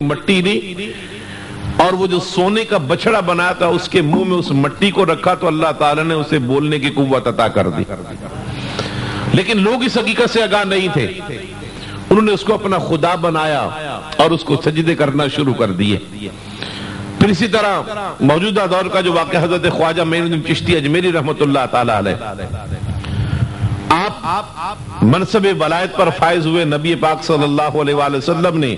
مٹی دی اور وہ جو سونے کا بچڑا بنایا تھا اس کے منہ میں اس مٹی کو رکھا تو اللہ تعالیٰ نے اسے بولنے کی قوت عطا کر دی. لیکن لوگ اس حقیقت سے آگاہ نہیں تھے. انہوں نے اس کو اپنا خدا بنایا اور اس کو سجدے کرنا شروع کر دیے. پھر اسی طرح موجودہ دور کا جو واقعہ حضرت خواجہ معین الدین چشتی اجمیری رحمۃ اللہ تعالی علیہ، آپ منصب ولایت پر فائز ہوئے. نبی پاک صلی اللہ علیہ وآلہ وسلم نے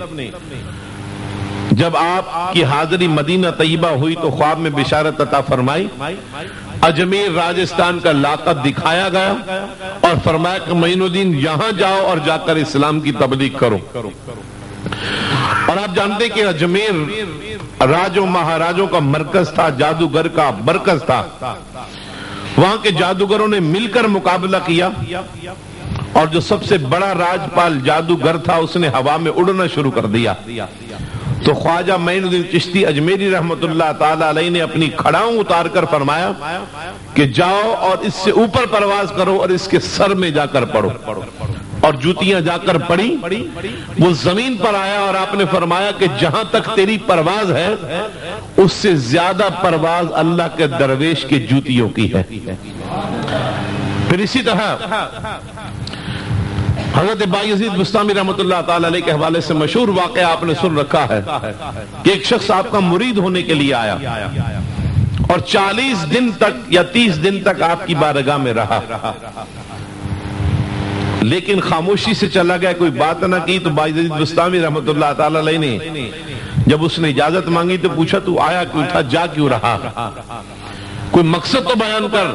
جب آپ کی حاضری مدینہ طیبہ ہوئی تو خواب میں بشارت عطا فرمائی. اجمیر راجستھان کا لقب دکھایا گیا اور فرمایا کہ معین الدین یہاں جاؤ اور جا کر اسلام کی تبلیغ کرو. اور آپ جانتے کہ اجمیر راجوں مہاراجوں کا مرکز تھا، جادوگر کا مرکز تھا. وہاں کے جادوگروں نے مل کر مقابلہ کیا اور جو سب سے بڑا راجپال جادوگر تھا اس نے ہوا میں اڑنا شروع کر دیا. تو خواجہ معین الدین چشتی اجمیری رحمۃ اللہ تعالی علیہ نے اپنی کھڑاؤں اتار کر فرمایا کہ جاؤ اور اس سے اوپر پرواز کرو اور اس کے سر میں جا کر پڑو. اور جوتیاں جا کر پڑی، وہ زمین پر آیا اور آپ نے فرمایا کہ جہاں تک تیری پرواز ہے اس سے زیادہ پرواز اللہ کے درویش کے جوتیوں کی ہے. پھر اسی طرح حضرت بایزید بستامی رحمۃ اللہ تعالی علیہ کے حوالے سے مشہور واقعہ آپ نے سن رکھا ہے کہ ایک شخص آپ کا مرید ہونے کے لیے آیا اور 40 دن تک یا 30 دن تک آپ کی بارگاہ میں رہا، لیکن خاموشی سے چلا گیا، کوئی بات نہ کی. تو بایزید بستامی رحمۃ اللہ تعالی علیہ نے جب اس نے اجازت مانگی تو پوچھا تو آیا کیوں تھا، جا کیوں رہا، کوئی مقصد تو بیان کر.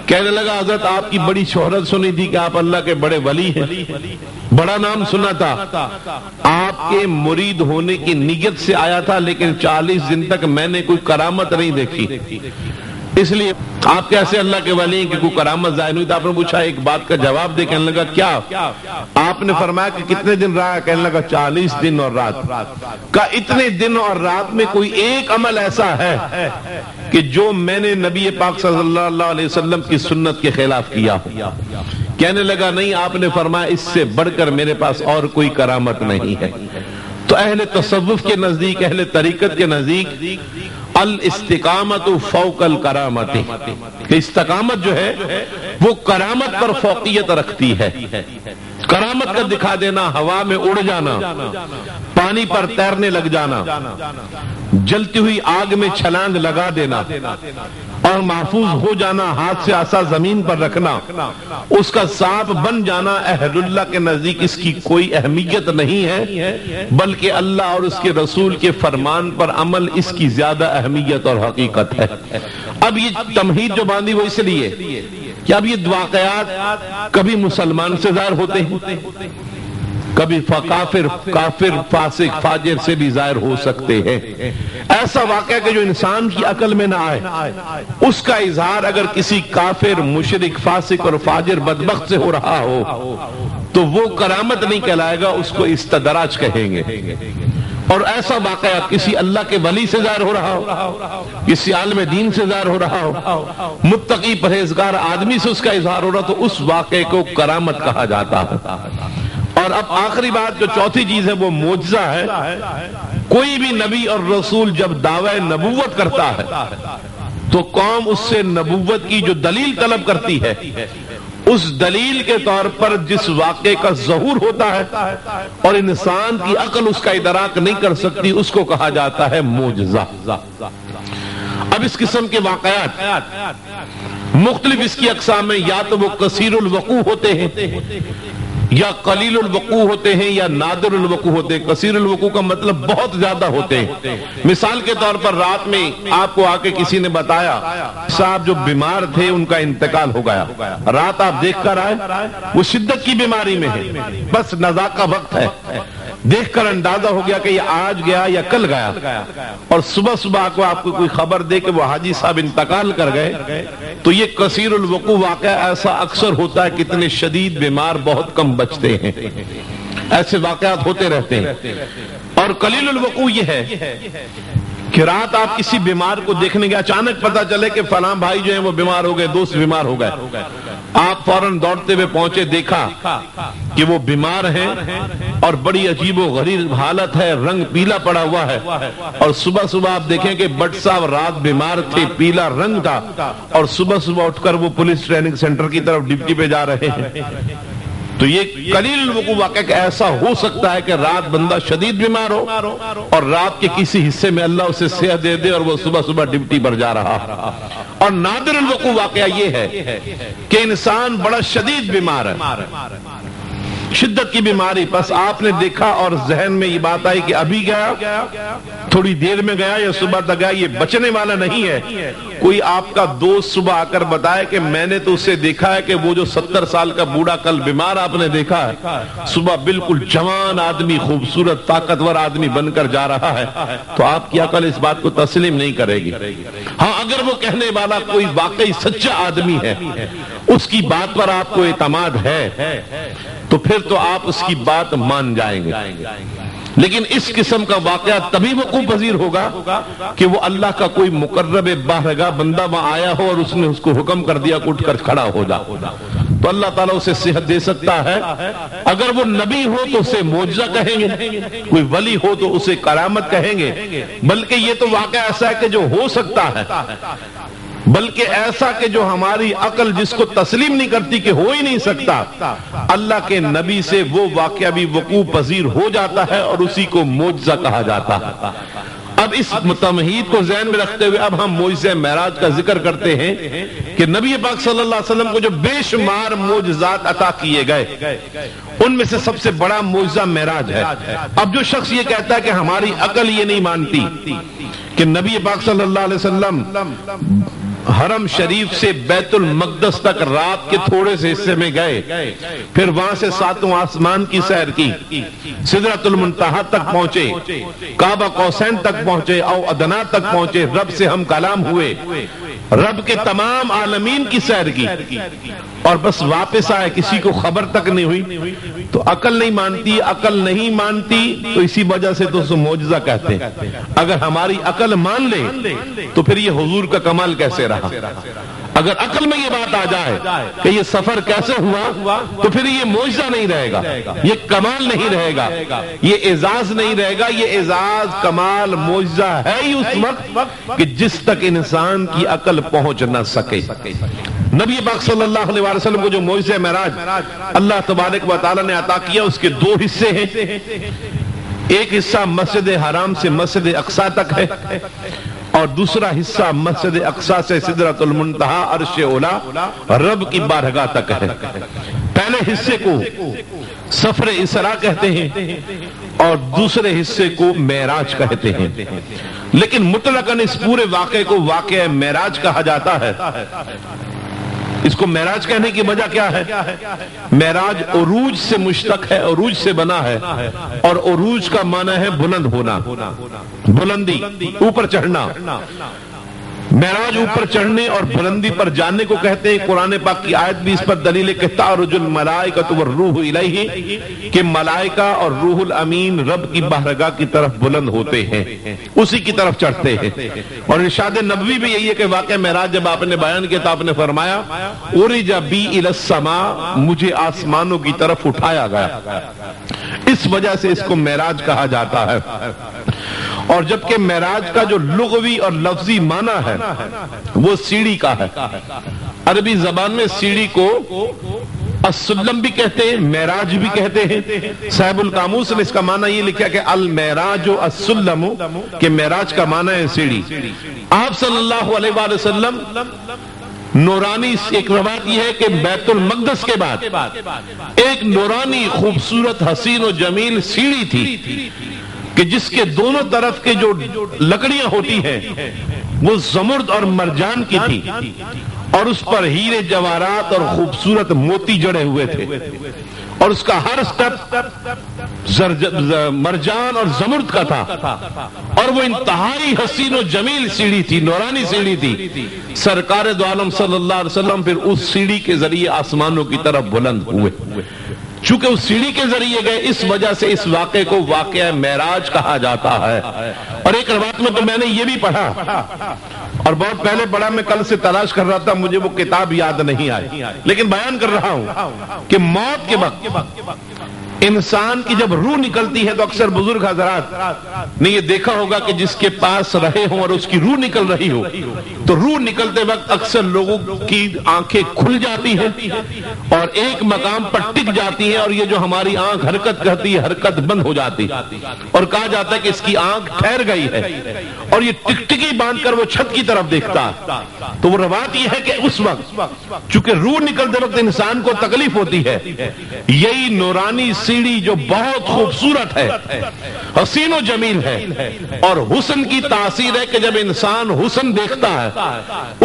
کہنے لگا حضرت آپ کی بڑی شہرت سنی تھی کہ آپ اللہ کے بڑے ولی ہیں، بڑا نام سنا تھا، آپ کے مرید ہونے کی نیت سے آیا تھا، لیکن 40 دن تک میں نے کوئی کرامت نہیں دیکھی، اس لیے آپ کیسے اللہ کے ولی ہیں کہ کوئی کرامت ظاہر ہوئی. تو آپ نے پوچھا ایک بات کا جواب دے. کہنے لگا کیا؟ آپ نے فرمایا کہ کتنے دن رہا؟ کہنے لگا 40 دن اور رات. کا اتنے دن اور رات میں کوئی ایک عمل ایسا ہے کہ جو میں نے نبی پاک صلی اللہ علیہ وسلم کی سنت کے خلاف کیا ہو؟ کہنے لگا نہیں. آپ نے فرمایا اس سے بڑھ کر میرے پاس اور کوئی کرامت نہیں ہے. تو اہل تصوف کے نزدیک، اہل طریقت کے نزدیک الاستقامت فوق الکرامت، استقامت جو ہے وہ کرامت پر فوقیت رکھتی ہے. کرامت کا دکھا دینا، ہوا میں اڑ جانا، پانی پر تیرنے لگ جانا، جلتی ہوئی آگ میں چھلانگ لگا دینا اور محفوظ ہو جانا، ہاتھ سے عصا زمین پر رکھنا، اس کا سانپ بن جانا، اہل اللہ کے نزدیک اس کی کوئی اہمیت نہیں ہے، بلکہ اللہ اور اس کے رسول کے فرمان پر عمل اس کی زیادہ اہمیت اور حقیقت ہے. اب یہ تمہید جو باندھی وہ اس لیے کہ اب یہ واقعات کبھی مسلمان سے ظاہر ہوتے ہیں، کبھی کافر فاسق فاجر سے بھی ظاہر ہو سکتے ہیں. ایسا واقعہ کہ جو انسان کی عقل میں نہ آئے، اس کا اظہار اگر کسی کافر مشرک فاسق اور فاجر بدبخت سے ہو رہا ہو تو وہ کرامت نہیں کہلائے گا، اس کو استدراج کہیں گے. اور ایسا واقعہ کسی اللہ کے ولی سے ظاہر ہو رہا ہو، کسی عالم دین سے ظاہر ہو رہا ہو، متقی پرہیزگار آدمی سے اس کا اظہار ہو رہا تو اس واقعے کو کرامت کہا جاتا ہے. اور اب آخری بات جو چوتھی چیز ہے وہ معجزہ ہے. کوئی بھی نبی اور رسول جب دعوی نبوت کرتا ہے تو قوم اس سے نبوت کی جو دلیل طلب کرتی ہے، اس دلیل کے طور پر جس واقعے کا ظہور ہوتا ہے اور انسان کی عقل اس کا ادراک نہیں کر سکتی، اس کو کہا جاتا ہے معجزہ. اب اس قسم کے واقعات مختلف اس کی اقسام میں، یا تو وہ کثیر الوقوع ہوتے ہیں یا قلیل الوقوع ہوتے ہیں یا نادر الوقوع ہوتے ہیں. کثیر الوقوع کا مطلب بہت زیادہ ہوتے ہیں. مثال کے طور پر رات میں آپ کو آ کے کسی نے بتایا صاحب جو بیمار تھے ان کا انتقال ہو گیا، رات آپ دیکھ کر آئے، وہ شدت کی بیماری میں ہے، بس نزا کا وقت ہے، دیکھ کر اندازہ ہو گیا کہ یہ آج گیا یا کل گیا، اور صبح کو آپ کو کوئی خبر دے کہ وہ حاجی صاحب انتقال کر گئے، تو یہ کثیر الوقوع واقعہ ایسا اکثر ہوتا ہے. کتنے شدید بیمار بہت کم بچتے ہیں، ایسے واقعات ہوتے رہتے ہیں. اور قلیل الوقوع یہ ہے کہ رات آپ کسی بیمار کو دیکھنے گئے، اچانک پتہ چلے کہ فلاں بھائی جو ہیں وہ بیمار ہو گئے، دوست بیمار ہو گئے، آپ فوراً دوڑتے ہوئے پہنچے، دیکھا کہ وہ بیمار ہیں اور بڑی عجیب و غریب حالت ہے، رنگ پیلا پڑا ہوا ہے، اور صبح صبح آپ دیکھیں کہ بٹ صاحب رات بیمار تھے، پیلا رنگ تھا، اور صبح صبح اٹھ کر وہ پولیس ٹریننگ سینٹر کی طرف ڈیوٹی پہ جا رہے ہیں۔ تو یہ قلیل الوقوع واقعہ کہ ایسا ہو سکتا ہے کہ رات بندہ شدید بیمار ہو اور رات کے کسی حصے میں اللہ اسے صحت دے دے اور وہ صبح صبح ڈیوٹی پر جا رہا۔ اور نادر الوقوع واقعہ یہ ہے کہ انسان بڑا شدید بیمار ہے، شدت کی بیماری، بس آپ نے دیکھا اور ذہن میں یہ بات آئی کہ ابھی گیا، تھوڑی دیر میں گیا یا صبح تک گیا، یہ بچنے والا نہیں ہے۔ کوئی آپ کا دوست صبح آ کر بتائے کہ میں نے تو اسے دیکھا ہے کہ وہ جو 70 سال کا بوڑھا کل بیمار آپ نے دیکھا ہے، صبح بالکل جوان آدمی، خوبصورت طاقتور آدمی بن کر جا رہا ہے، تو آپ کی عقل اس بات کو تسلیم نہیں کرے گی۔ ہاں اگر وہ کہنے والا کوئی واقعی سچا آدمی ہے، اس کی بات پر آپ کو اعتماد ہے، تو پھر تو آپ اس کی بات مان جائیں گے۔ لیکن اس قسم کا واقعہ تبھی وقوع پذیر ہوگا کہ وہ اللہ کا کوئی مقرب بارگاہ بندہ وہاں آیا ہو اور اس نے اس کو حکم کر دیا کہ اٹھ کر کھڑا ہو جا، تو اللہ تعالیٰ اسے صحت دے سکتا ہے۔ اگر وہ نبی ہو تو اسے معجزہ کہیں گے، کوئی ولی ہو تو اسے کرامت کہیں گے، بلکہ یہ تو واقعہ ایسا ہے کہ جو ہو سکتا ہے، بلکہ ایسا کہ جو ہماری عقل جس کو تسلیم نہیں کرتی کہ ہو ہی نہیں سکتا، اللہ کے نبی سے وہ واقعہ بھی وقوع پذیر ہو جاتا ہے اور اسی کو معجزہ کہا جاتا ہے۔ اب اس تمہید کو ذہن میں رکھتے ہوئے اب ہم معجزہ معراج کا ذکر کرتے ہیں کہ نبی پاک صلی اللہ علیہ وسلم کو جو بے شمار معجزات عطا کیے گئے، ان میں سے سب سے بڑا معجزہ معراج ہے۔ اب جو شخص یہ کہتا ہے کہ ہماری عقل یہ نہیں مانتی کہ نبی پاک صلی اللہ علیہ وسلم حرم شریف سے بیت المقدس تک رات کے تھوڑے سے حصے میں گئے، پھر وہاں سے ساتوں آسمان کی سیر کی، سدرۃ المنتہا تک پہنچے، کعبہ قوسین تک پہنچے، او ادنا تک پہنچے، رب سے ہم کلام ہوئے، رب کے تمام عالمین کی سیر کی، اور بس واپس آئے، کسی کو خبر تک نہیں ہوئی۔ تو عقل نہیں مانتی، عقل نہیں مانتی تو اسی وجہ سے تو اسے معجزہ کہتے ہیں۔ اگر ہماری عقل مان لے تو پھر یہ حضور کا کمال کیسے رہا؟ اگر عقل میں یہ بات آ جائے کہ یہ سفر کیسے ہوا تو پھر یہ معجزہ نہیں رہے گا، یہ کمال نہیں رہے گا، یہ اعزاز نہیں رہے گا۔ یہ اعزاز، کمال، معجزہ ہے ہی اس وقت کہ جس تک انسان کی عقل پہنچ نہ سکے۔ نبی پاک صلی اللہ علیہ وسلم کو جو معجزہ معراج اللہ تبارک و تعالی نے عطا کیا، اس کے دو حصے ہیں۔ ایک حصہ مسجد حرام سے مسجد اقصی تک ہے، اور دوسرا حصہ مسجد اقصی سے سدرۃ المنتہا عرش اولا رب کی بارگاہ تک ہے۔ پہلے حصے کو سفر اسراء کہتے ہیں اور دوسرے حصے کو معراج کہتے ہیں، لیکن مطلقاً اس پورے واقعے کو واقعہ معراج کہا جاتا ہے۔ اس کو معراج کہنے کی وجہ کیا ہے؟ معراج عروج سے مشتق ہے، عروج سے بنا ہے، اور عروج کا معنی ہے بلند ہونا، بلندی، اوپر چڑھنا۔ معراج اوپر چڑھنے اور بلندی پر جانے کو کہتے ہیں۔ قرآن پاک کی آیت بھی اس پر دلیل ہے کہ تعرج الملائکۃ والروح الیہ، کہ ملائکہ اور روح الامین رب کی بارگاہ کی طرف بلند ہوتے ہیں، اسی کی طرف چڑھتے ہیں۔ اور ارشاد نبوی بھی یہی ہے کہ واقعہ معراج جب آپ نے بیان کیا تو آپ نے فرمایا عرج بی الی السماء، مجھے آسمانوں کی طرف اٹھایا گیا، اس وجہ سے اس کو معراج کہا جاتا ہے۔ اور جبکہ معراج کا جو لغوی اور لفظی معنی ہے وہ سیڑھی کا ہے۔ عربی زبان میں سیڑھی کو السلم بھی کہتے ہیں، معراج بھی کہتے ہیں۔ صاحب القاموس نے اس کا معنی یہ لکھا کہ المعراج السلم، کہ معراج کا معنی ہے سیڑھی۔ آپ صلی اللہ علیہ وآلہ وسلم نورانی، ایک روایت یہ ہے کہ بیت المقدس کے بعد ایک نورانی خوبصورت حسین و جمیل سیڑھی تھی کہ جس کے دونوں طرف کے جو لکڑیاں ہوتی ہیں وہ زمرد اور مرجان کی تھی، اور اس پر ہیرے جواہرات اور خوبصورت موتی جڑے ہوئے تھے، اور اس کا ہر سٹیپ مرجان اور زمرد کا تھا، اور وہ انتہائی حسین و جمیل سیڑھی تھی، نورانی سیڑھی تھی۔ سرکار دو عالم صلی اللہ علیہ وسلم پھر اس سیڑھی کے ذریعے آسمانوں کی طرف بلند ہوئے۔ چونکہ اس سیڑھی کے ذریعے گئے، اس وجہ سے اس واقعے کو واقعہ معراج کہا جاتا ہے۔ اور ایک روایت میں تو میں نے یہ بھی پڑھا، اور بہت پہلے پڑھا، میں کل سے تلاش کر رہا تھا، مجھے وہ کتاب یاد نہیں آئی، لیکن بیان کر رہا ہوں کہ موت کے وقت انسان کی جب روح نکلتی ہے تو اکثر بزرگ حضرات نے یہ دیکھا ہوگا کہ جس کے پاس رہے ہوں اور اس کی روح نکل رہی ہو تو روح نکلتے وقت اکثر لوگوں کی آنکھیں کھل جاتی ہیں اور ایک مقام پر ٹک جاتی ہیں، اور یہ جو ہماری آنکھ حرکت کرتی ہے حرکت بند ہو جاتی اور کہا جاتا ہے کہ اس کی آنکھ ٹھہر گئی ہے، اور یہ ٹکٹکی باندھ کر وہ چھت کی طرف دیکھتا ہے۔ تو وہ روایت یہ ہے کہ اس وقت چونکہ روح نکلتے وقت انسان کو تکلیف ہوتی ہے، یہی نورانی سیڑھی جو بہت خوبصورت ہے، حسین و جمیل ہے، اور حسن کی تاثیر ہے کہ جب انسان حسن دیکھتا ہے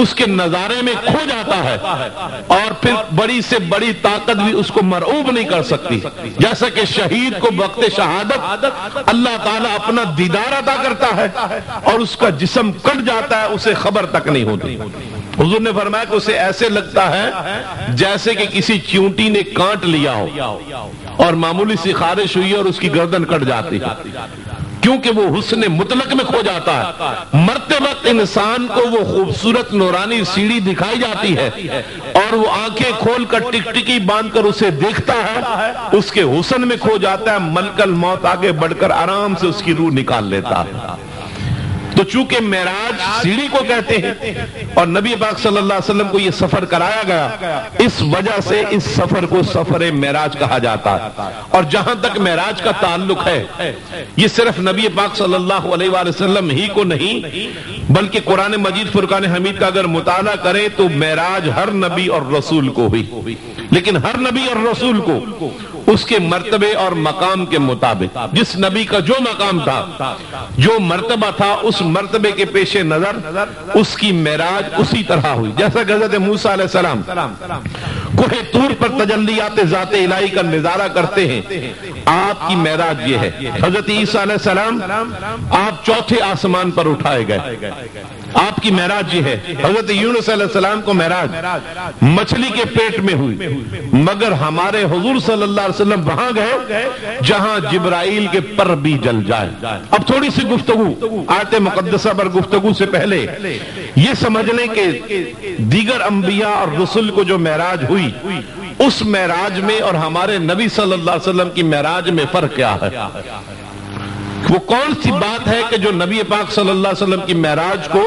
اس کے نظارے میں کھو جاتا ہے، اور پھر بڑی سے بڑی طاقت بھی اس کو مرعوب نہیں کر سکتی، جیسا کہ شہید کو وقت شہادت اللہ تعالیٰ اپنا دیدار عطا کرتا ہے اور اس کا جسم کٹ جاتا ہے، اسے خبر تک نہیں ہوتی۔ حضور نے فرمایا کہ اسے ایسے لگتا ہے جیسے کہ کسی چیونٹی نے کاٹ لیا ہو اور معمولی سی خارش ہوئی اور اس کی گردن کٹ جاتی ہے، کیونکہ وہ حسن مطلق میں کھو جاتا ہے۔ مرتے وقت انسان کو وہ خوبصورت نورانی سیڑھی دکھائی جاتی ہے اور وہ آنکھیں کھول کر ٹکٹکی باندھ کر اسے دیکھتا ہے، اس کے حسن میں کھو جاتا ہے، ملک الموت آگے بڑھ کر آرام سے اس کی روح نکال لیتا ہے۔ تو چونکہ معراج سیڑھی کو کہتے ہیں اور نبی پاک صلی اللہ علیہ وسلم کو یہ سفر کرایا گیا، اس وجہ سے اس سفر کو سفر معراج کہا جاتا ہے۔ اور جہاں تک معراج کا تعلق ہے، یہ صرف نبی پاک صلی اللہ علیہ وآلہ وسلم ہی کو نہیں بلکہ قرآن مجید فرقان حمید کا اگر مطالعہ کریں تو معراج ہر نبی اور رسول کو ہوئی، لیکن ہر نبی اور رسول کو اس کے مرتبے اور مقام کے مطابق، جس نبی کا جو مقام تھا، جو مرتبہ تھا، اس مرتبے کے پیش نظر اس کی معراج اسی طرح ہوئی۔ جیسا کہ حضرت موسیٰ علیہ السلام کوہ طور پر تجلیات ذات الہی کا نظارہ کرتے ہیں، آپ کی معراج یہ ہے۔ حضرت عیسیٰ علیہ السلام آپ چوتھے آسمان پر اٹھائے گئے، آپ کی معراج یہ ہے۔ حضرت یونس علیہ السلام کو معراج مچھلی کے پیٹ میں ہوئی، مگر ہمارے حضور صلی اللہ علیہ وسلم وہاں گئے جہاں جبرائیل کے پر بھی جل جائے۔ اب تھوڑی سی گفتگو آیت مقدسہ پر گفتگو سے پہلے یہ سمجھ لیں کہ دیگر انبیاء اور رسل کو جو معراج ہوئی، اس معراج میں اور ہمارے نبی صلی اللہ علیہ وسلم کی معراج میں فرق کیا ہے؟ وہ کون سی بات ہے کہ جو نبی پاک صلی اللہ علیہ وسلم کی معراج کو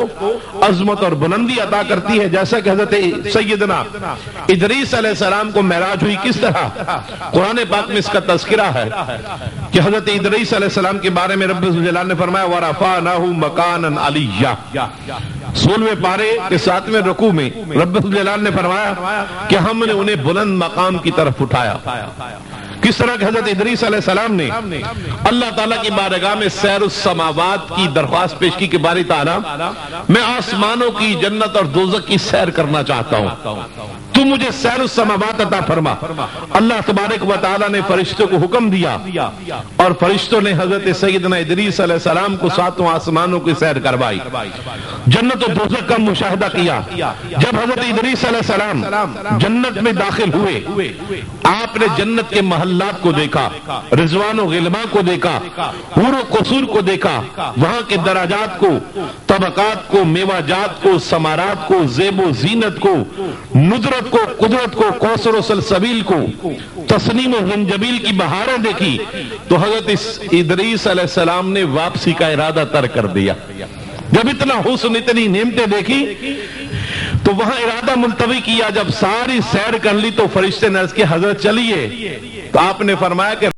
عظمت اور بلندی عطا کرتی ہے؟ جیسا کہ حضرت سیدنا ادریس علیہ السلام کو معراج ہوئی کس طرح؟ قرآن پاک میں اس کا تذکرہ ہے کہ حضرت ادریس علیہ السلام کے بارے میں رب الجلال نے فرمایا وَرَفَعْنَاهُ مَكَانًا عَلِيًّا۔ 16ویں پارے کے 7ویں رکوع میں رب الجلال نے فرمایا کہ ہم نے انہیں بلند مقام کی طرف اٹھایا۔ کس طرح کہ حضرت ادریس علیہ السلام نے اللہ تعالیٰ کی بارگاہ میں سیر السماوات کی درخواست پیش کی کہ باری تعالیٰ میں آسمانوں کی جنت اور دوزخ کی سیر کرنا چاہتا ہوں، تو مجھے سیر السماوات عطا فرما۔ اللہ تبارک و تعالیٰ نے فرشتوں کو حکم دیا اور فرشتوں نے حضرت سیدنا ادریس علیہ السلام کو 7 آسمانوں کی سیر کروائی، جنت و دوزخ کا مشاہدہ کیا۔ جب حضرت ادریس علیہ السلام جنت میں داخل ہوئے، آپ نے جنت کے محلات کو دیکھا، رضوان و غلمان کو دیکھا، حور و قصور کو دیکھا، وہاں کے درجات کو، طبقات کو، میوہ جات کو، ثمرات کو، زیب و زینت کو، ندرت کو، قدرت کو، کوثر و سلسبیل کو، تسنیم و زنجبیل کی بہاریں دیکھی تو حضرت ادریس علیہ السلام نے واپسی کا ارادہ ترک کر دیا۔ جب اتنا حسن، اتنی نعمتیں دیکھی تو وہاں ارادہ ملتوی کیا۔ جب ساری سیر کر لی تو فرشتے نے عرض کیا حضرت چلیے، تو آپ نے فرمایا کہ